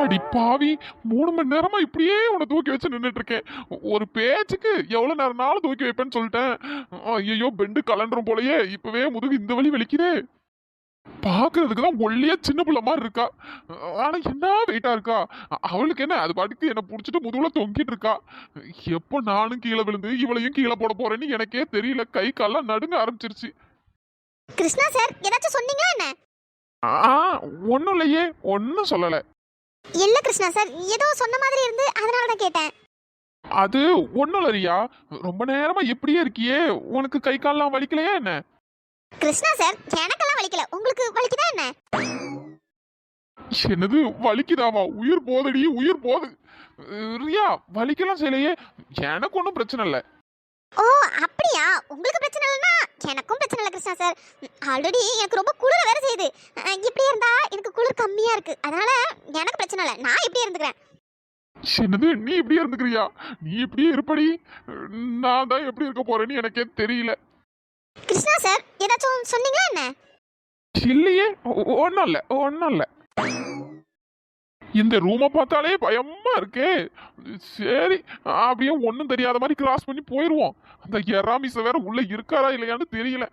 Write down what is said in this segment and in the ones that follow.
அடி பாவி, 3 மணி நேரமா இப்படியே உன்னை தூக்கி வச்சு நின்றுட்டு இருக்கேன். ஒரு பேச்சுக்கு எவ்வளவு நேரம்னாலும் தூக்கி வைப்பேன்னு சொல்லிட்டேன். ஐயோ, பெண்டு கலண்டுரும் போலயே. இப்பவே முதுகு இந்த வலி வலிக்குதே. பாக்குறதுக்கு தான் ஒல்லியா சின்ன பிள்ளை மாதிரி இருக்கா. ஆனா என்ன வெயிட்டா இருக்கா. அவளுக்கு என்ன, அது பாட்டுக்கு என்ன புடிச்சிட்டு முதுகுல தொங்கிட்டு இருக்கா. எப்போ நானும் கீழே விழுந்து இவளையும் கீழே போட போறேன்னு எனக்கே தெரியல. கை கால்லாம் நடுங்க ஆரம்பிச்சிருச்சு. கிருஷ்ணா சார், ஏதாச்சும் சொன்னீங்களா என்ன? ஒன்னும் இல்லையே, ஒன்னும் சொல்லல. இல்ல கிருஷ்ணா சார், ஏதோ சொன்ன மாதிரி இருந்து அதனால தான் கேட்டேன். அது ஒன்னும் இல்லையா. ரொம்ப நேரமா இப்படியே இருக்கியே, உனக்கு கை கால்லாம் வலிக்கலையா என்ன? கிருஷ்ணா சார், எனக்கெல்லாம் வலிக்கல, உங்களுக்கு வலிக்குதா என்ன? என்னது வலிக்குதாவா? உயிர் போதடி, உயிர் போது. ரியா, வலிக்கலாம் செய்யலையே. எனக்கு ஒன்றும் பிரச்சனை இல்லை. ஓ அப்படியா, உங்களுக்கு பிரச்சனை இல்லைன்னா எனக்கும் பிரச்சனை இல்லை கிருஷ்ணா சார். ஆல்ரெடி எனக்கு ரொம்ப குளிர் வேற செய்யுது. இப்படியே இருந்தா எனக்கு குளிர் கம்மியா இருக்கு, அதனால எனக்கு பிரச்சனை இல்லை, நான் இப்படியே இருந்துக்கிறேன். என்னது, நீ இப்படியே இருந்துக்கிறியா? நீ இப்படியே இருப்படி. நான் தான் எப்படி இருக்க போறேன்னு எனக்கே தெரியல. கிருஷ்ணா சார், ஏதாச்சும் சொன்னீங்களா என்ன? இல்லையே, ஒன்றும் இல்லை, ஒன்றும் இல்லை. இந்த ரூமை பார்த்தாலே பயமா இருக்கே. சரி, அப்படியே ஒன்றும் தெரியாத மாதிரி கிராஸ் பண்ணி போயிடுவோம். அந்த எராமிச வேற உள்ள இருக்காரா இல்லையான்னு தெரியல.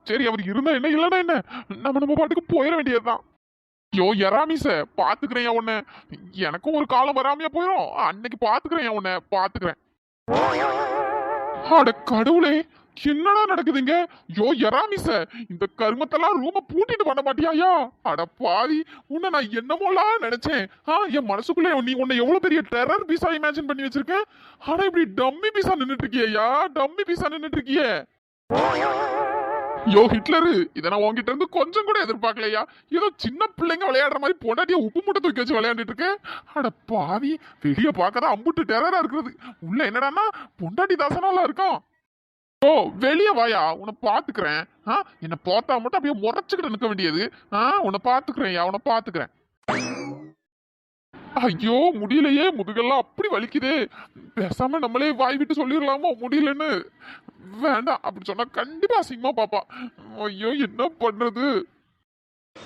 சரி, அவர் இருந்தா என்ன இல்லைன்னா என்ன, நம்ம பாட்டுக்கு போயிட வேண்டியதுதான். ஐயோ எராமிச, பாத்துக்கிறேன் உன்னை. எனக்கும் ஒரு காலம் வராமையா போயிடும். அன்னைக்கு பாத்துக்கிறேன் உன்னை, பாத்துக்கிறேன். அட கடவுளே, என்னடா நடக்குதுங்க? யோ எராமிச, இந்த கருமத்தெல்லாம் ரூம பூட்டிட்டு பண்ண மாட்டியாயா? அட பாவி, உன்னை நான் என்னமோலாம் நினைச்சேன். என் மனசுக்குள்ள நீ உன்னை எவ்வளவு பெரிய டெரர் பீஸா இமேஜின் பண்ணி வச்சிருக்க. ஆனா இப்படி டம்மி பீஸா நின்னுட்டு இருக்கியா? டம்மி பீஸா நின்னுட்டு இருக்கியே. யோ ஹிட்லரு, இதை நான் உங்ககிட்ட இருந்து கொஞ்சம் கூட எதிர்பார்க்கலையா? ஏதோ சின்ன பிள்ளைங்க விளையாடுற மாதிரி பொண்டாட்டிய உப்பு மூட்டை தூக்கி வச்சு விளையாண்டுட்டு இருக்கேன். அட பாவி, வெளியே பார்க்கதான் அம்புட்டு டெரரா இருக்கிறது. உள்ள என்னடான்னா பொண்டாட்டி தாசனாலாம் இருக்கான். ஓ வெளியே வாயா, உன்னை பாத்துக்கிறேன். என்ன பார்த்தா மட்டும் அப்படியே முறைச்சுக்கிட்டு நிற்க வேண்டியது. உன்னை பாத்துக்கிறேன், உன்னை பாத்துக்கிறேன். ஐயோ முடியலையே, முதுகெல்லாம் அப்படி வலிக்குது. பேசாம நம்மளே வாய் விட்டு சொல்லிடலாமோ முடியலன்னு. வேண்டாம், அப்படி சொன்னா கண்டிப்பா அசிங்கமா பாப்பா. ஐயோ என்ன பண்றது?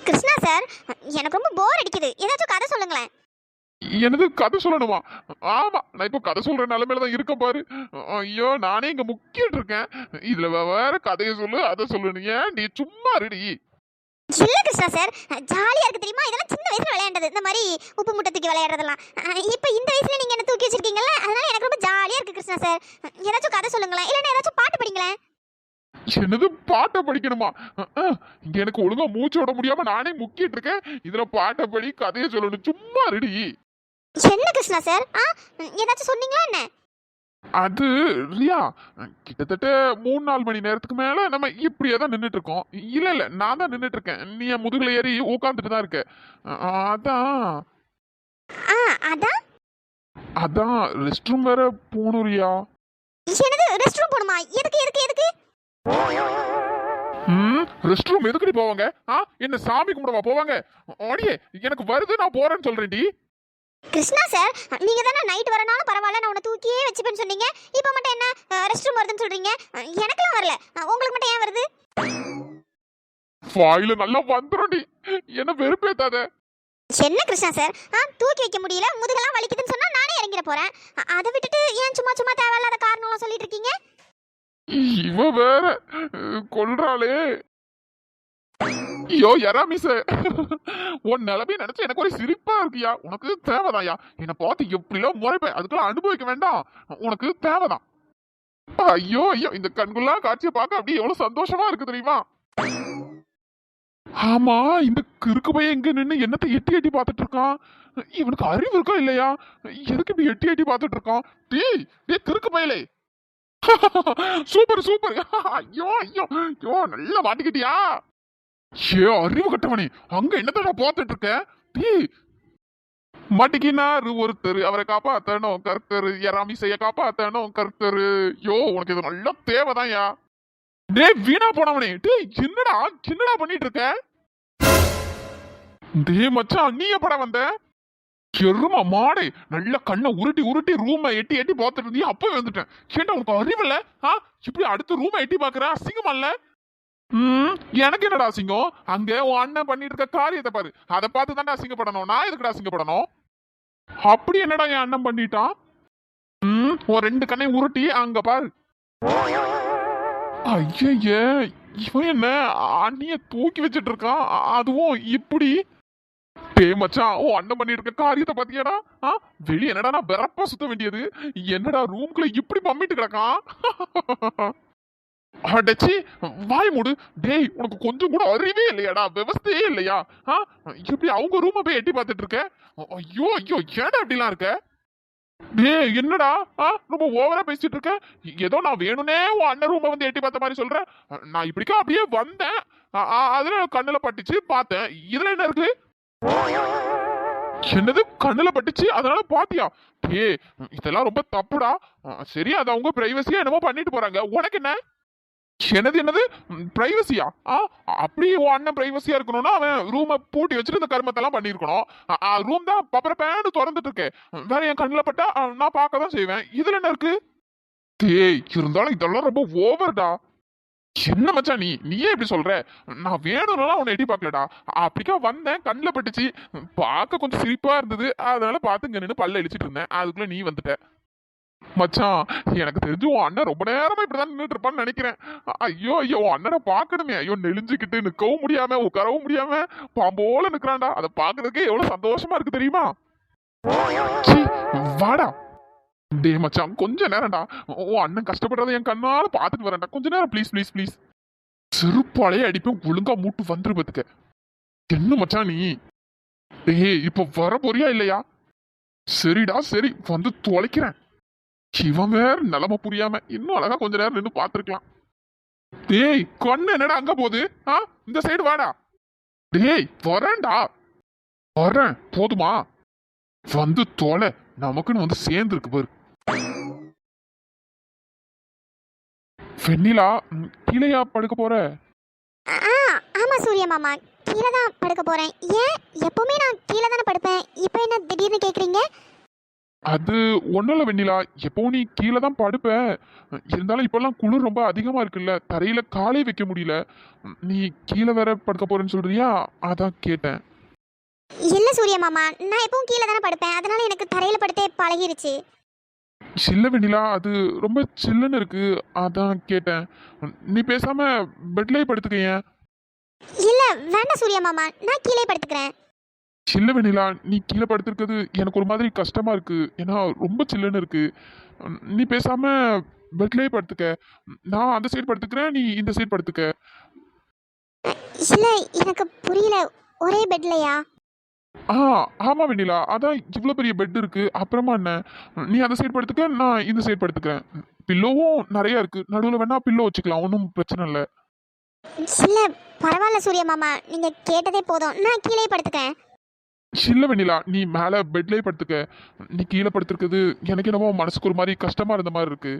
கிருஷ்ணா சார், எனக்கு ரொம்ப போர் அடிக்குது, ஏதாச்சும் கதை சொல்லுங்களேன். எனது கதை சொல்லணுமா? ஆமா, நான் இப்ப கதை சொல்ற நிலைமையில தான் இருக்க பாரு. ஐயோ, நானே இங்க முக்கிட்டு இருக்கேன். இதுல வேற கதையை சொல்லு, அதை சொல்லு. ஏன் நீ சும்மா ரெடி? இல்ல கிருஷ்ணா சார், ஜாலியா இருக்கு தெரியுமா? இதெல்லாம் சின்ன வயசுல விளையாண்டது, இந்த மாதிரி உப்பு முட்டை தூக்கி விளையாடுறதெல்லாம். இப்ப இந்த வயசுல நீங்க என்ன தூக்கி வச்சிருக்கீங்கல்ல, அதனால எனக்கு ரொம்ப ஜாலியா இருக்கு கிருஷ்ணா சார். ஏதாச்சும் கதை சொல்லுங்களேன், இல்லன்னா ஏதாச்சும் பாட்டு படிங்களேன். என்னது பாட்டை படிக்கணுமா? இங்க எனக்கு ஒழுங்கா மூச்சு விட முடியாம நானே முக்கிட்டு இருக்கேன். இதுல பாட்டை படி, கதையை சொல்லணும். சும்மா ரெடி. என்ன கிருஷ்ணா சார், ஏதாச்சும் சொன்னீங்களா என்ன? அது ரியா, கிட்டத்தட்ட 3-4 மணி நேரத்துக்கு மேல நம்ம இப்படியே தான் நின்றுட்டு இருக்கோம். இல்ல நான் தான் நின்றுட்டு இருக்கேன். நீ என் முதுகுல ஏறி உட்காந்துட்டு தான் இருக்க. அதான் அதான் அதான் ரெஸ்ட் ரூம் வேற போகணும் ரியா. என்னது ரெஸ்ட் ரூம் போணுமா? எதுக்கு எதுக்கு எதுக்கு? ரெஸ்ட் ரூம் எதுக்குடி போவாங்க? என்ன சாமி கும்பிடவா போவாங்க? ஓடியே, எனக்கு வருது, நான் போறேன்னு சொல்றேன்டி. கிருஷ்ணா சார், நீங்க தானே நைட் வரனாலும் பரவாயில்ல, நான் உன்னை தூக்கியே வச்சுப்பேன்னு சொன்னீங்க. இப்போ மட்டும் என்ன ரெஸ்ட் ரூம் வருதுன்னு சொல்றீங்க? எனக்கெல்லாம் வரல, உங்களுக்கு மட்டும் ஏன் வருது? வாயில நல்லா வந்துரும்டி, என்ன வெறுப்பேத்தாத. என்ன கிருஷ்ணா சார், தூக்கி வைக்க முடியல, முதுகெல்லாம் வலிக்குதுன்னு சொன்னா நானே இறங்கிட போறேன். அதை விட்டுட்டு ஏன் சும்மா சும்மா தேவையில்லாத காரணம்லாம் சொல்லிட்டு இருக்கீங்க? இவ வேற கொல்றாளே. ஐயோ எராமிச, உன் நிலைமை நினைச்சு எனக்கு ஒரு சிரிப்பா இருக்கியா? உனக்கு தேவைதான்யா. என்னை பார்த்து எப்படிலாம் முறைப்பேன், அதுக்கெல்லாம் அனுபவிக்க வேண்டாம். உனக்கு தேவைதான். ஐயோ ஐயோ, இந்த கண்குள்ளா காட்சியை பார்க்க அப்படி எவ்வளவு சந்தோஷமா இருக்கு தெரியுமா? ஆமா, இந்த கிறுக்கு பையன் எங்க நின்று என்னத்தை எட்டி எட்டி பார்த்துட்டு இருக்கான்? இவனுக்கு அறிவு இருக்கா இல்லையா? எதுக்கு இப்படி எட்டி எட்டி பார்த்துட்டு இருக்கான்? டே கிறுக்கு பையலே. Super super. ஐயோ ஐயோ ஐயோ, நல்லா மாட்டிக்கிட்டியா? ஏ அறிவு கட்டவனே, அங்க என்னத்தடா பார்த்துட்டு இருக்க? மாட்டிக்கினாரு ஒருத்தர், அவரை காப்பாத்தணும் கர்த்தர், எராமிசைய காப்பாத்தணும் கர்த்தர். யோ உனக்கு இது நல்லா தேவைதான்யா. டே வீணா போனவனே, டே என்னடா என்னடா பண்ணிட்டு இருக்க? டே மச்சான், நீ எப்படா வந்த? எருமா மாடே, நல்ல கண்ணை உருட்டி உருட்டி ரூமை எட்டி எட்டி பார்த்துட்டு இருந்தியா? அப்பவே வந்துட்டேன். ஏன்டா உனக்கு அறிவில்ல? இப்படி அடுத்த ரூமை எட்டி பாக்குற, அசிங்கமா இல்ல? எனக்கு என்னடா அசிங்கம்? அங்க உன் அண்ணன் பண்ணிட்டு இருக்க காரியத்தை பாரு, அதை பார்த்து தானே அசிங்கப்படணும். நான் எதுக்குடா அசிங்கப்படணும்? அப்படி என்னடா என் அண்ணன் பண்ணிட்டான்? ஒரு 2 கண்ணை உருட்டி அங்க பாரு. ஐயே, இவன் என்ன அண்ணிய தூக்கி வச்சிட்டு இருக்கான், அதுவும் இப்படி. டேய் மச்சான், ஓ அண்ணன் பண்ணிட்டு இருக்க காரியத்தை பாத்தியாடா? வெளிய என்னடா நான் வெறப்பா சுத்த வேண்டியது, என்னடா ரூம்குள்ள இப்படி பம்மிட்டு கிடக்கான். அடச்சி, வாய் மூடு. டேய், உனக்கு கொஞ்சம் கூட அறிவே இல்லையாடா, விவசாயே இல்லையா? இப்படி அவங்க ரூம போய் எட்டி பார்த்துட்டு இருக்க? ஐயோ ஏடா இப்படிலாம் இருக்க? டேய் என்னடா, ரொம்ப ஓவரா பேசிட்டு இருக்க. ஏதோ நான் வேணும்னே உன் அண்ணன் ரூம வந்து எட்டி பார்த்த மாதிரி சொல்றேன். நான் இப்படிக்கா அப்படியே வந்தேன், அதுல கண்ணுல பட்டுச்சு பார்த்தேன். இதுல என்ன இருக்கு? என்னது கண்ணுல பட்டுச்சு அதனால பாத்தியா? ஏய், இதெல்லாம் ரொம்ப தப்புடா. சரி, அது அவங்க பிரைவசியா என்னமோ பண்ணிட்டு போறாங்க, உனக்கு என்ன? என்னது பிரைவசியா? அப்படியே உன் அண்ணன் பிரைவசியா இருக்கணும்னா அவன் ரூமை பூட்டி வச்சுட்டு இந்த கருமத்தெல்லாம் பண்ணிருக்கணும். ரூம் தான் பப்பர பேண்டு திறந்துட்டு இருக்கேன், வேற என் கண்ணில் பட்டா நான் பார்க்க தான் செய்வேன். இதுல என்ன இருக்கு? ஏய், இருந்தாலும் இதெல்லாம் ரொம்ப ஓவர்டா. என்ன மச்சான் நீயே இப்படி சொல்ற? நான் வேணும்னா உன்னை எட்டி பார்க்கலடா, அப்படிக்கா வந்தேன், கண்ணில் பட்டுச்சு, பார்க்க கொஞ்சம் சிரிப்பா இருந்தது, அதனால பார்த்து இங்க நின்று பல்ல இழிச்சிட்டு இருந்தேன், அதுக்குள்ள நீ வந்துட்ட. மச்சான், எனக்கு தெரிஞ்சு உன் அண்ணன் ரொம்ப நேரமா இப்படிதான் நின்றுட்டு இருப்பான்னு நினைக்கிறேன். ஐயோ உன் அண்ணனை பாக்கணுமே. ஐயோ, நெளிஞ்சுக்கிட்டு நிக்கவும் முடியாம உட்காரவும் முடியாம பாம்போல நிக்கிறான்டா. அதை பாக்குறதுக்கே எவ்வளவு சந்தோஷமா இருக்கு தெரியுமா? சீ, வாடா. டே மச்சான், கொஞ்ச நேரம்டா, உன் அண்ணன் கஷ்டப்படுறத என் கண்ணால பாத்துட்டு வரேன்டா, கொஞ்ச நேரம் ப்ளீஸ். செருப்பாளையே அடிப்பேன், ஒழுங்கா மூட்டு வந்துரு பாத்துக்க. என்ன மச்சான் நீ? டேய், இப்ப வர போறியா இல்லையா? சரிடா சரி, வந்து தொலைக்கிறேன். இவன் வேற நிலைமை புரியாம இன்னும் அழகா கொஞ்ச நேரம் நின்று பாத்துருக்கலாம். டேய், கண்ணு என்னடா அங்க போகுது? இந்த சைடு வாடா. டேய், வரேன்டா, வரேன், போதுமா? வந்து தொலை, நமக்குன்னு வந்து சேர்ந்து இருக்கு பாரு. வெண்ணிலா, கீழையா படுக்க போற? ஆமா சூர்யா மாமா, கீழே தான் படுக்க போறேன். ஏன் எப்பவுமே நான் கீழே தானே படுப்பேன், இப்போ என்ன திடீர்னு கேக்குறீங்க? அது ஒண்ணும் இல்ல வெண்ணிலா, எப்பவும் நீ கீழே தான் படுப்ப, இருந்தாலும் இப்பெல்லாம் குளிர் ரொம்ப அதிகமா இருக்குல்ல, தரையில காலே வைக்க முடியல, நீ கீழே வேற படுக்க போறேன்னு சொல்றியா, அதான் கேட்டேன். இல்ல சூர்யா மாமா, நான் எப்பவும் கீழே தானே படுப்பேன், அதனால எனக்கு தரையில படுத்தே பழகிருச்சு. சில்ல வெண்ணிலா, அது ரொம்ப சில்லுன்னு இருக்கு, அதான் கேட்டேன். நீ பேசாம பெட்லயே படுத்துக்க. ஏன்? இல்ல வேண்டாம் சூர்யா மாமா, நான் கீழே படுத்துக்கிறேன். சில்ல வெண்ணிலா, நீ கீழே படுத்திருக்கிறது எனக்கு ஒரு மாதிரி கஷ்டமா இருக்கு, ஏன்னா ரொம்ப சில்லுன்னு இருக்கு. நீ பேசாம பெட்லயே படுத்துக்க, நான் அந்த சைடு படுத்துக்கிறேன், நீ இந்த சைடு படுத்துக்க. இல்ல எனக்கு புரியல, ஒரே பெட்லயா? ஆமா வெண்ணிலா, அதான் இவ்வளவு பெரிய பெட் இருக்கு, அப்புறமா என்ன, நீ அந்த சைடு படுத்துக்க, நான் இந்த சைடு படுத்துக்கிறேன். பில்லோவும் நிறைய இருக்கு, நடுவில் வேணா பில்லோ வச்சுக்கலாம், ஒன்றும் பிரச்சனை இல்லை. இல்ல பரவாயில்ல சூர்யா மாமா, நீங்க கேட்டதே போதும், நான் கீழே படுத்துக்கிறேன். சில்ல வெண்ணிலா, நீ மேலே பெட்லேயே படுத்துக்க, நீ கீழே படுத்துருக்குது எனக்கு என்னமோ மனசுக்கு ஒரு மாதிரி கஷ்டமா இருந்த மாதிரி இருக்கு.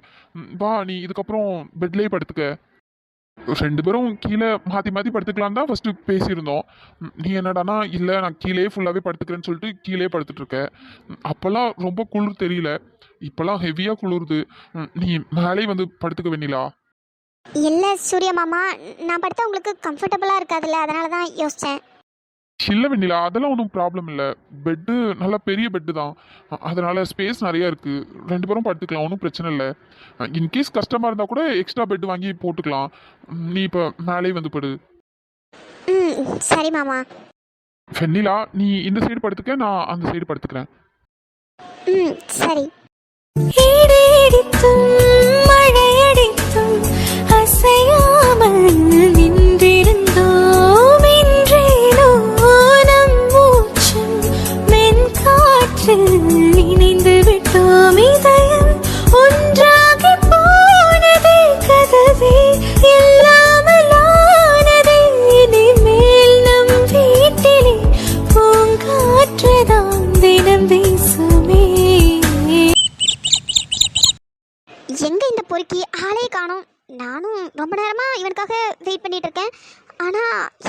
வா, நீ இதுக்கப்புறம் பெட்லேயே படுத்துக்க. 2 பேரும் கீழே மாற்றி மாற்றி படுத்துக்கலாம் தான் ஃபர்ஸ்ட் பேசியிருந்தோம். நீ என்னடானா இல்லை நான் கீழே ஃபுல்லாகவே படுத்துக்கிறேன்னு சொல்லிட்டு கீழே படுத்துட்டு இருக்க. அப்போல்லாம் ரொம்ப குளிர் தெரியல, இப்போல்லாம் ஹெவியாக குளிருது. நீ மேலே வந்து படுத்துக்க வெண்ணிலா. இல்ல சூர்யா மாமா, நான் படுத்தா உங்களுக்கு கம்ஃபர்டபுளா இருக்காதுல்ல, அதனால தான் யோசிச்சேன். இல்லை வெண்ணிலா, அதெல்லாம் ஒன்றும் ப்ராப்ளம் இல்லை, பெட்டு நல்லா பெரிய பெட்டு தான், அதனால ஸ்பேஸ் நிறையா இருக்குது, 2 பேரும் படுத்துக்கலாம், ஒன்றும் பிரச்சனை இல்லை. இன்கேஸ் கஷ்டமாக இருந்தால் கூட எக்ஸ்ட்ரா பெட் வாங்கி போட்டுக்கலாம். நீ இப்போ மேலே வந்து படு. சரி மாமா. வெண்ணிலா, நீ இந்த சைடு படுத்துக்க, நான் அந்த சைடு படுத்துக்கிறேன். சரி. மழையடித்தும் அசையாமல் நின்றிருந்தோம், இன்றேனோ நம் மூச்சும் மென்காற்றில் இணைந்து விட்டோம், இதயம் ஒன்றாகி போனதே, கதவே இல்லாமலானதே, இனிமேல் நம் வீட்டிலே பூங்காற்றுதான் தினம் வீசுமே. எங்க இந்த பொறுக்கி ஆளே காணோம். நானும் ரொம்ப நேரமா இவனுக்காக வெயிட் பண்ணிட்டு இருக்கேன், ஆனா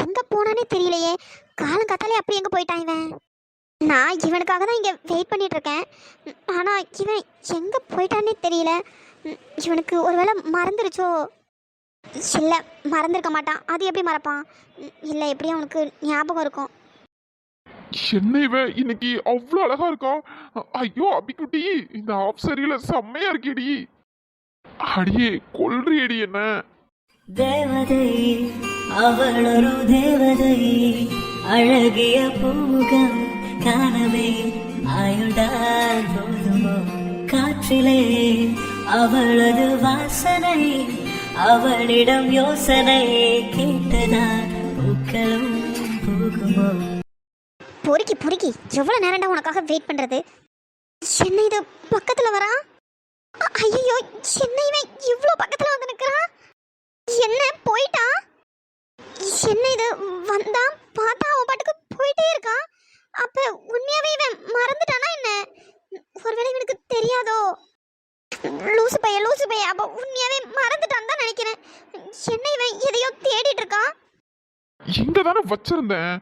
எங்க போனானே தெரியலையே. காலம் கத்தாலே அப்படி எங்க போயிட்டான் இவன்? நான் இவனுக்காக தான் இங்க வெயிட் பண்ணிட்டு இருக்கேன், ஆனா இவன் எங்க போயிட்டானே தெரியல. இவனுக்கு ஒருவேளை மறந்துருச்சோ? இல்லை, மறந்துருக்க மாட்டான், அது எப்படி மறப்பான்? இல்லை, எப்படியும் அவனுக்கு ஞாபகம் இருக்கும். என்ன இவ இன்னைக்கு அவ்வளோ அழகா இருக்கா? ஐயோ அபிக்குட்டி, இந்த ஆஃப் சரியில செம்மையா இருக்கேடி. அடியே கொல்றியடி என்ன? தேவதை அவளொரு தேவதை அழகிய பூகம் காணவே ஆயுள்தான் போதுமோ காற்றிலே அவளது வாசனை அவளிடம் யோசனை கேட்டதான் பூக்களும் போகுமோ. பொறுக்கி பொறுக்கி எவ்வளவு நேரம்டா உனக்காக வெயிட் பண்றது? என்ன இது பக்கத்துல வரா? ஐயோ, என்ன இவன் இவ்வளவு பக்கத்துல வந்து நிக்கிறான்? என்ன போயிட்டா? என்ன இது வந்தான் பார்த்தா அவன் பாட்டுக்கு போயிட்டே இருக்கான். அப்ப உண்மையாவே இவன் மறந்துட்டானா என்ன? ஒருவேளை இவனுக்கு தெரியாதோ? லூசு பைய அப்ப உண்மையாவே மறந்துட்டான்னு தான் நினைக்கிறேன். என்ன இவன் எதையோ தேடிட்டு இருக்கான்? இங்க தானே வச்சிருந்தேன்,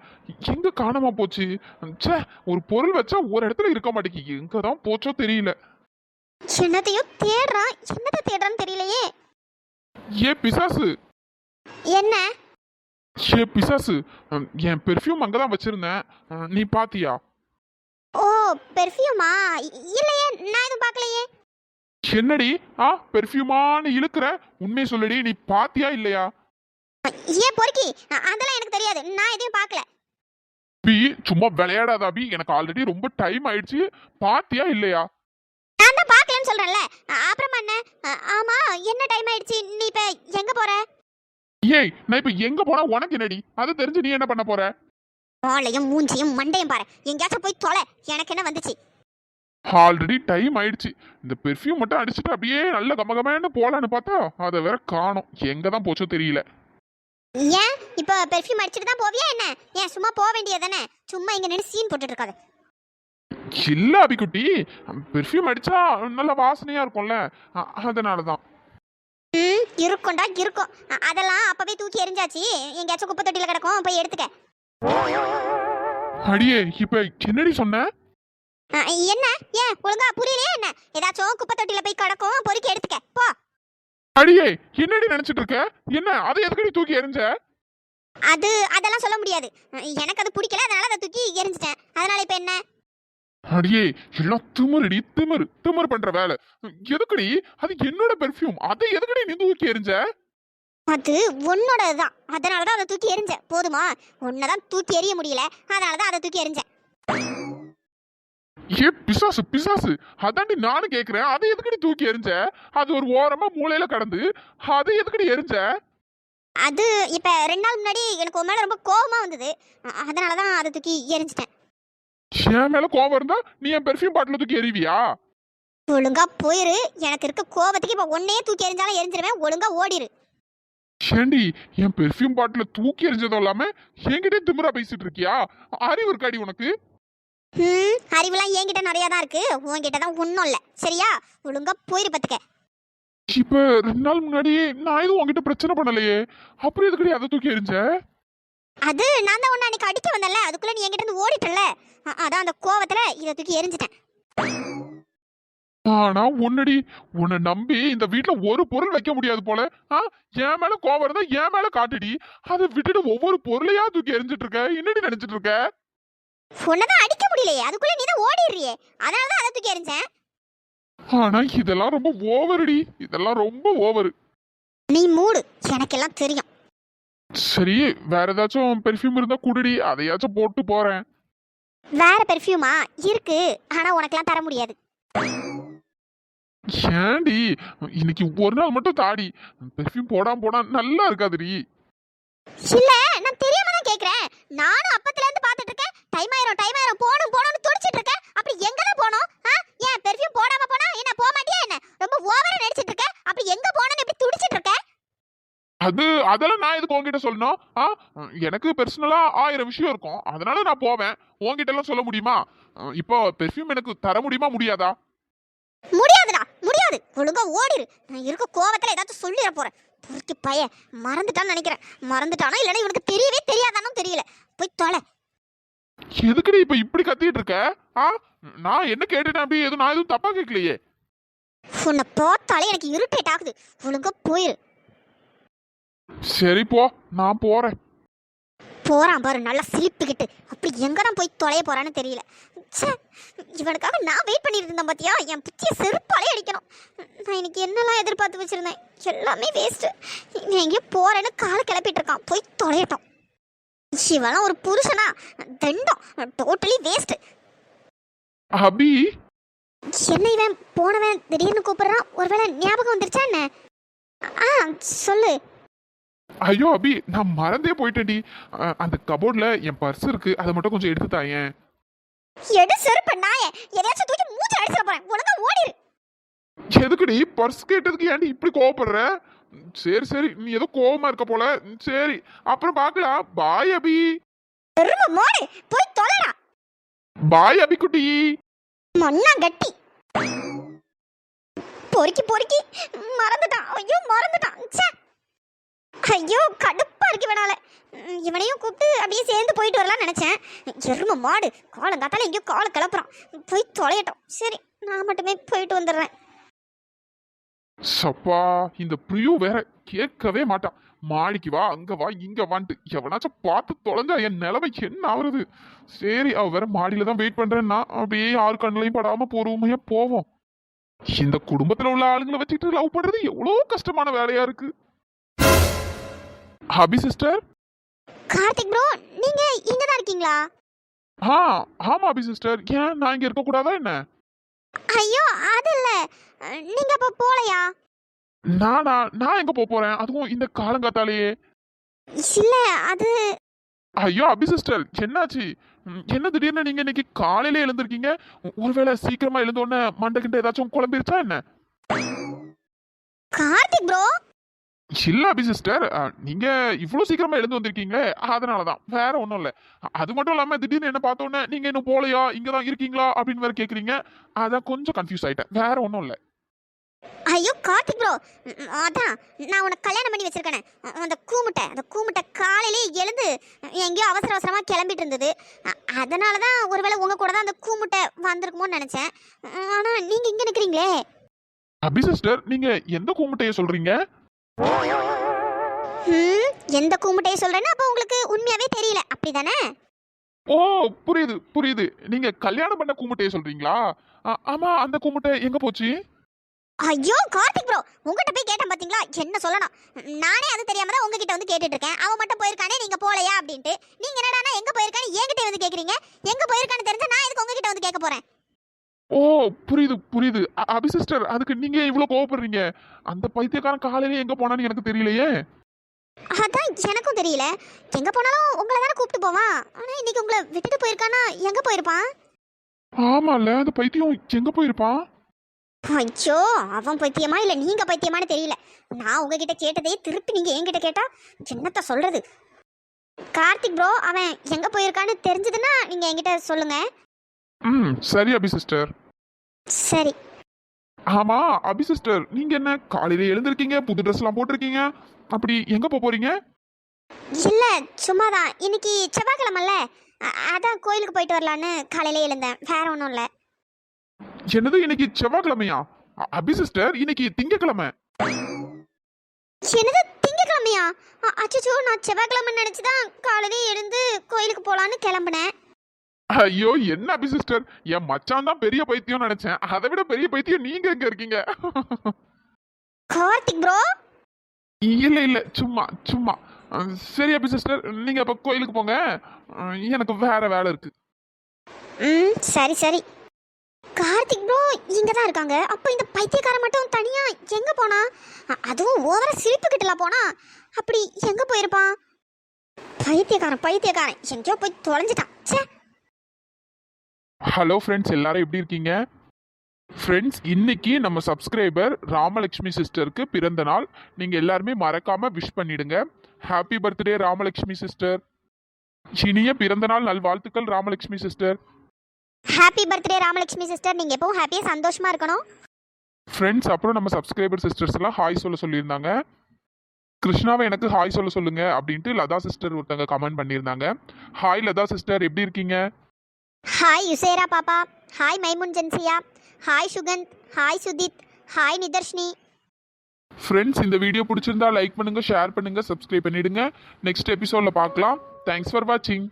எங்க காணாம போச்சு? ச்சே, ஒரு பொருள் வச்சா ஒரு இடத்துல இருக்க மாட்டேங்குது, எங்க தான் போச்சோ தெரியல. என்னத்தையோ தேடுறான், என்னத்தை தேடுறான்னு தெரியலையே. ஏ பிசாசு, என்ன? ஏ பிசாசு, என் பெர்ஃப்யூம் அங்கதான் வச்சிருந்தேன், நீ பாத்தியா? ஓ, பெர்ஃப்யூமா? இல்லையே, நான் எதுவும் பார்க்கலையே. என்னடி பெர்ஃப்யூமான்னு இழுக்கிற? உண்மையை சொல்லடி, நீ பாத்தியா இல்லையா? ஏன் பொறுக்கி, அதெல்லாம் எனக்கு தெரியாது, நான் எதையும் பார்க்கல. பி சும்மா விளையாடாத அபி, எனக்கு ஆல்ரெடி ரொம்ப டைம் ஆயிடுச்சு, பாத்தியா இல்லையா? நான் தான் பார்க்கலன்னு சொல்றேன்ல, அப்புறமா என்ன? ஆமா, என்ன டைம் ஆயிடுச்சு, நீ இப்ப எங்க போற? ஏய், நான் இப்ப எங்க போனா உனக்கு என்னடி? அது தெரிஞ்சு நீ என்ன பண்ண போற? வாளையும் மூஞ்சியும் மண்டையும் பாரு, எங்கேயாச்சும் போய் தொலை, எனக்கு என்ன வந்துச்சு? ஆல்ரெடி டைம் ஆயிடுச்சு, இந்த பெர்ஃப்யூம் மட்டும் அடிச்சுட்டு அப்படியே நல்ல கமகமன்னு போலான்னு பார்த்தா அதை வேற காணோம், எங்க தான் போச்சோ தெரியல. ஏன் இப்போ பெர்ஃப்யூம் அடிச்சிட்டு தான் போவியா என்ன? ஏன் சும்மா போக வேண்டியதானே? சும்மா இங்க நின்று சீன் போட்டுட்டு இருக்காது. இல்ல அபிக்குட்டி, பெர்ஃப்யூம் அடிச்சா நல்ல வாசனையா இருக்கும்ல, அதனாலதான். இருக்கும்டா இருக்கும், அதெல்லாம் அப்பவே தூக்கி எரிஞ்சாச்சு, எங்கேயாச்சும் குப்பை தொட்டியில கிடக்கும், போய் எடுத்துக்க. அடியே இப்ப என்னடி சொன்ன? என்ன? ஏன் ஒழுங்கா புரியலையே என்ன? ஏதாச்சும் குப்பை தொட்டியில போய் கிடக்கும், பொறுக்கி எடுத்துக்க போ. அடியே என்னடி நினைச்சிட்டு இருக்க? என்ன அதை எதுக்கடி தூக்கி எறிஞ்ச? அதெல்லாம் சொல்ல முடியாது, எனக்கு அது பிடிக்கல, அதனால அதை தூக்கி எரிஞ்சிட்டேன். அதனால இப்ப என்ன? அடியே எல்லாம் திமிருடி, திமிரு பண்ற வேலை. எதுக்கடி? அது என்னோட பெர்ஃப்யூம், அதை எதுக்கடி நீ தூக்கி எறிஞ்ச? அது உன்னோடதுதான், அதனாலதான் அதை தூக்கி எரிஞ்ச. போதுமா? உன்னதான் தூக்கி எறிய முடியல, அதனாலதான் அதை தூக்கி எரிஞ்ச. ஏ பிசாசு, அதாண்டி நானும் கேக்குறேன், அதை எதுக்கடி தூக்கி எறிஞ்ச? அது ஒரு ஓரமா மூலையில கடந்து, அதை எதுக்கடி எறிஞ்ச? அது இப்ப 2 நாள் முன்னாடி எனக்கு உன் மேல ரொம்ப கோபமா வந்தது, அதனாலதான் அதை தூக்கி எரிஞ்சிட்டேன். என் மேல கோவம் இருந்தா நீ என் பெர்ஃப்யூம் பாட்டில தூக்கி எறிவியா? ஒழுங்கா போயிரு, எனக்கு இருக்க கோபத்துக்கு இப்ப ஒன்னையே தூக்கி எரிஞ்சாலும் எரிஞ்சிருவேன், ஒழுங்கா ஓடிரு. ஏண்டி என் பெர்ஃப்யூம் பாட்டில தூக்கி எறிஞ்சதும் இல்லாம என்கிட்ட திமிரா பேசிட்டு இருக்கியா? அறிவு இருக்காடி உனக்கு? அறிவுலாம் என்கிட்ட நிறைய தான் இருக்கு, உன்கிட்ட தான் ஒன்றும் இல்லை, சரியா? ஒழுங்கா போயிரு பத்துக்க. இப்ப 2 நாள் முன்னாடி நான் எதுவும் உன்கிட்ட பிரச்சனை பண்ணலையே, அப்புறம் எதுக்கடி அதை தூக்கி எறிஞ்ச? அது நான் தான் உன்னை அன்னைக்கு அடிக்க வந்தேன்ல, அதுக்குள்ள நீ என்கிட்ட இருந்து ஓடிட்டல, அதான் அந்த கோவத்துல இதை தூக்கி எரிஞ்சிட்டேன். ஆனா உன்னை நம்பி இந்த வீட்டுல ஒரு பொருள் வைக்க முடியாது போல. என் மேல கோவம் இருந்தா என் மேல காட்டுடி, அதை விட்டுட்டு ஒவ்வொரு பொருளையா தூக்கி எரிஞ்சிட்டு இருக்க. என்னடி நினைச்சிட்டு இருக்க? உன்னதான் அடிக்க முடியலையே, அதுக்குள்ள நீ தான் ஓடிடுறியே, அதனாலதான் அதை தூக்கி எரிஞ்சேன். ஆனா இதெல்லாம் ரொம்ப ஓவருடி, இதெல்லாம் ரொம்ப ஓவரு. நீ மூடு, எனக்கெல்லாம் தெரியும். சரி, வேற ஏதாச்சும் பெர்ஃப்யூம் இருந்தா குடுடி, அதையாச்சும் போட்டு போறேன். வேற பெர்ஃப்யூமா இருக்கு, ஆனா உனக்கெல்லாம் தர முடியாது. ஏண்டி இன்னைக்கு ஒரு நாள் மட்டும் தாடி, பெர்ஃப்யூம் போனா நல்லா இருக்காதுடி. இல்ல, நான் தெரியாம தான் கேக்குறேன். நானும் அப்பத்துல இருந்து பாத்துட்டு இருக்கேன், டைம் ஆயிரும் போணும்னு துடிச்சிட்டு இருக்கேன். அப்படி எங்க தான் போணும்? ஏன் பெர்ஃப்யூம் போடாம போனா என்ன போக மாட்டியா என்ன? ரொம்ப ஓவரா நடிச்சிட்டு இருக்க, அப்படி எங்க போணும்னு இப்படி துடிச்சிட்டு இருக்க? அதெல்லாம் நான் எதுக்கு உன்கிட்ட சொல்லணும்? எனக்கு பர்சனலா 1000 விஷயம் இருக்கும், அதனால நான் போவேன். உன்கிட்ட எல்லாம் சொல்ல முடியுமா? இப்போ பெர்ஃப்யூம் எனக்கு தர முடியுமா முடியாதா? முடியாதுடா, முடியாது. ஒழுங்கா ஓடிரு, நான் இருக்க கோவத்துல ஏதாச்சும் சொல்லிட போறேன். பொறுக்கி பைய மறந்துட்டான்னு நினைக்கிறேன். மறந்துட்டானா இல்லைன்னா இவனுக்கு தெரியவே தெரியாதானும் தெரியல. போய் தொலை. எதுக்குடி இப்ப இப்படி கத்திட்டு இருக்க? நான் என்ன கேட்டுட்டேன் அப்படி? நான் எதுவும் தப்பா கேட்கலையே. உன்னை பார்த்தாலே எனக்கு இரிட்டேட் ஆகுது, ஒழுங்கா போயிரு. சரி போ, நான் போறேன். போறான் பாரு நல்லா சிலிப்பிக்கிட்டு. அப்படி எங்க தான் போய் தொலைய போறான்னு தெரியல. ச்சே, இவனுக்காக நான் வெயிட் பண்ணிட்டு இருந்தேன் பாத்தியா? என் புத்திய செருப்பாலே அடிக்கணும். நான் இன்னைக்கு என்னெல்லாம் எதிர்பார்த்து வச்சிருந்தேன் எல்லாமே வேஸ்ட். இவன் எங்கேயோ போறேன்னு காலை கிளப்பிட்டு இருக்கான். போய் தொலையட்டும். இவெல்லாம் ஒரு புருஷனா? தண்டம். Totally waste. அபி, என்ன இவன் போனவன் திடீர்னு கூப்பிடுறான்? ஒருவேளை ஞாபகம் வந்துருச்சா என்ன? ஆ சொல்லு. ஐயோ அபி, நான் மறந்தே போயிட்டேன்டி. அந்த கபோர்ட்ல என் பர்ஸ் இருக்கு, அதை மட்டும் கொஞ்சம் எடுத்து தாயேன். எடு செருப்பு நாயே, எதையாச்சும் தூக்கி மூஞ்சி அடிச்சிட போறேன். ஒழுங்கா ஓடிரு. எதுக்குடி பர்ஸ் கேட்டதுக்கு ஏன்டி இப்படி கோவப்படுற? சரி சரி, நீ ஏதோ கோவமா இருக்க போல. சரி, அப்புறம் பார்க்கலாம். பாய் அபி. எருமை மோடு, போய் தொலைடா. பாய் அபி குட்டி. மண்ணா கட்டி பொறுக்கி பொறுக்கி மறந்துட்டான். ஐயோ மறந்துட்டான். ச்சே, ஐயோ கடுப்பா இருக்கு இவனால. இவனையும் கூப்பிட்டு அப்படியே சேர்ந்து போயிட்டு வரலாம்னு நினைச்சேன். எருமை மாடு காலங்காத்தால எங்கேயோ காலை கிளப்புறான். போய் தொலையட்டும். சரி, நான் மட்டுமே போயிட்டு வந்துடுறேன். சப்பா, இந்த பிரியு வேற கேட்கவே மாட்டான். மாடிக்கு வா, அங்க வா, இங்க வான்ட்டு எவனாச்சும் பார்த்து தொலைஞ்சா என் நிலைமை என்ன ஆகுறது? சரி, அவ வேற மாடியில தான் வெயிட் பண்றேன்னா அப்படியே யாரு கண்ணுலையும் படாம பொறுமையா போவோம். இந்த குடும்பத்துல உள்ள ஆளுங்களை வச்சுக்கிட்டு லவ் பண்றது எவ்வளவு கஷ்டமான வேலையா இருக்கு. அபி சிஸ்டர். கார்த்திக் ப்ரோ, நீங்க இங்க தான் இருக்கீங்களா? ஆமா அபி சிஸ்டர். ஏன் நான் இங்க இருக்க கூடாதா என்ன? ஐயோ அது இல்ல, நீங்க அப்ப போலையா? நான் எங்க போறேன், அதுவும் இந்த காலங்காத்தாலேயே? இல்ல அது. ஐயோ அபி சிஸ்டர், என்னாச்சு? என்ன திடீர்னு நீங்க இன்னைக்கு காலையில எழுந்திருக்கீங்க? ஒருவேளை சீக்கிரமா எழுந்த உடனே மண்டகிட்ட ஏதாச்சும் குழம்பிருச்சா என்ன? கார்த்திக் ப்ரோ. இல்ல அபி சிஸ்டர், நீங்க இவ்வளவு சீக்கிரமா எழுந்து வந்திருக்கீங்களே, அதனாலதான், வேற ஒண்ணும் இல்ல. அது மட்டும் இல்லாம திடீர்னு என்ன பார்த்த உடனே நீங்க இன்னும் போலையா, இங்கதான் இருக்கீங்களா அப்படின்னு வேற கேக்குறீங்க. அதான் கொஞ்சம் கன்ஃபியூஸ் ஆயிட்டேன், வேற ஒண்ணும் இல்ல. ஐயோ கார்த்திக் ப்ரோ, அதான் நான் உனக்கு கல்யாணம் பண்ணி வச்சிருக்கேன். அந்த கூமுட்டை காலையிலே எழுந்து எங்கேயோ அவசர அவசரமா கிளம்பிட்டு இருந்தது. அதனால தான் ஒருவேளை உங்க கூட தான் அந்த கூமுட்டை வந்திருக்குமோன்னு நினைச்சேன். ஆனா நீங்க இங்க நிக்கிறீங்களே. அபி சிஸ்டர், நீங்க எந்த கூமுட்டைய சொல்றீங்க? எந்த கூமுட்டையை சொல்றேன்னு அப்ப உங்களுக்கு உண்மையாவே தெரியல, அப்படிதானே? ஓ, புரியுது புரியுது. நீங்க கல்யாணம் பண்ண கூமுட்டைய சொல்றீங்களா? ஆமா, அந்த கூமுட்டை எங்க போச்சு? ஐயோ கார்த்திக் ப்ரோ, உங்ககிட்ட போய் கேட்டேன் பாத்தீங்களா, என்ன சொல்லணும்? நானே அது தெரியாம தான் உங்ககிட்ட வந்து கேட்டுட்டு இருக்கேன். அவன் மட்டும் போயிருக்கானே, நீங்க போலையா அப்படின்ட்டு. நீங்க என்னடானா எங்க போயிருக்கானு என்கிட்ட வந்து கேக்குறீங்க. எங்க போயிருக்கானு தெரிஞ்சா நான் எதுக்கு உங்ககிட்ட வந்து கேட்க போறேன்? ஓ, புரியுது புரியுது. அபி சிஸ்டர், அதுக்கு நீங்க இவ்வளவு கோவப்படுறீங்க? அந்த பைத்தியக்காரன் காலையில எங்க போனான்னு எனக்கு தெரியலையே. அதான் எனக்கும் தெரியல. எங்க போனாலும் உங்களை தானே கூப்பிட்டு போவான். ஆனா இன்னைக்கு உங்களை விட்டுட்டு போயிருக்கானா? எங்க போயிருப்பான்? ஆமால, அந்த பைத்தியம் எங்க போயிருப்பான்? ஐயோ, அவன் பைத்தியமா இல்ல நீங்க பைத்தியமானு தெரியல. நான் உங்ககிட்ட கேட்டதே திருப்பி நீங்க என்கிட்ட கேட்டா என்னத்த சொல்றது? கார்த்திக் ப்ரோ, அவன் எங்க போயிருக்கான்னு தெரிஞ்சதுன்னா நீங்க என்கிட்ட சொல்லுங்க. சரி அபி சிஸ்டர். சரி. ஆமா அபி சிஸ்டர், நீங்க என்ன காலையில எழுந்திருக்கீங்க, புது ட்ரெஸ் எல்லாம் போட்டிருக்கீங்க, அப்படி எங்க போறீங்க? இல்ல சும்மாதான், இன்னைக்கு செவ்வாய்க்கிழமைல, அதான் கோயிலுக்கு போயிட்டு வரலான்னு காலையில எழுந்தேன், வேற ஒன்றும் இல்லை. என்னது, இன்னைக்கு செவ்வாய்க்கிழமையா? அபி சிஸ்டர், இன்னைக்கு திங்கக்கிழமை. என்னது திங்கக்கிழமையா? அச்சோ, நான் செவ்வாய்க்கிழமை நினைச்சுதான் காலையில எழுந்து கோயிலுக்கு போலான்னு கிளம்புனேன். ஐயோ, என்ன அபி சிஸ்டர், என் மச்சான் தான் பெரிய பைத்தியம் நினைச்சேன். அதை விட பெரிய பைத்தியம் நீங்க எங்க இருக்கீங்க? கார்த்திக் ப்ரோ. இல்ல இல்ல, சும்மா சும்மா. சரி அபி சிஸ்டர், நீங்க இப்ப கோயிலுக்கு போங்க, எனக்கு வேற வேலை இருக்கு. சரி சரி. கார்த்திக் ப்ரோ இங்க தான் இருக்காங்க. அப்போ இந்த பைத்தியக்காரன் மட்டும் தனியா எங்க போனா? அதுவும் ஓவரா சிரிப்பு கிட்டல போனா. அப்படி எங்க போயிருப்பான்? பைத்தியக்காரன் எங்கேயோ போய் தொலைஞ்சிட்டான். ச்சே. ஹலோ ஃப்ரெண்ட்ஸ், எல்லாரும் எப்படி இருக்கீங்க? ஃப்ரெண்ட்ஸ், இன்னைக்கு நம்ம சப்ஸ்கிரைபர் ராமலட்சுமி சிஸ்டருக்கு பிறந்த நாள். நீங்க எல்லாருமே மறக்காம விஷ் பண்ணிடுங்க. Happy birthday Ramalakshmi sister. இனிய பிறந்த நாள் நல்வாழ்த்துக்கள் Ramalakshmi sister. Happy birthday Ramalakshmi sister. நீங்க எப்பவும் ஹாப்பியா சந்தோஷமா இருக்கணும். ஃப்ரெண்ட்ஸ், அப்புறம் நம்ம சப்ஸ்கிரைபர் சிஸ்டர்ஸ் எல்லாம் ஹாய் சொல்லியிருந்தாங்க. கிருஷ்ணாவை எனக்கு ஹாய் சொல்லுங்க அப்படின்ட்டு லதா சிஸ்டர் ஒருத்தங்க கமெண்ட் பண்ணியிருந்தாங்க. ஹாய் லதா சிஸ்டர், எப்படி இருக்கீங்க? ஹாய் யுசேரா பாப்பா. Hi Maimun Jensiya. Hi Sukanth. Hi Sudhith. Hi Nidharshini. Friends, இந்த வீடியோ பிடிச்சிருந்தா லைக் பண்ணுங்க, ஷேர் பண்ணுங்க, சப்ஸ்கிரைப் பண்ணிடுங்க. நெக்ஸ்ட் எபிசோட்ல பார்க்கலாம். தேங்க்ஸ் ஃபார் வாட்சிங்.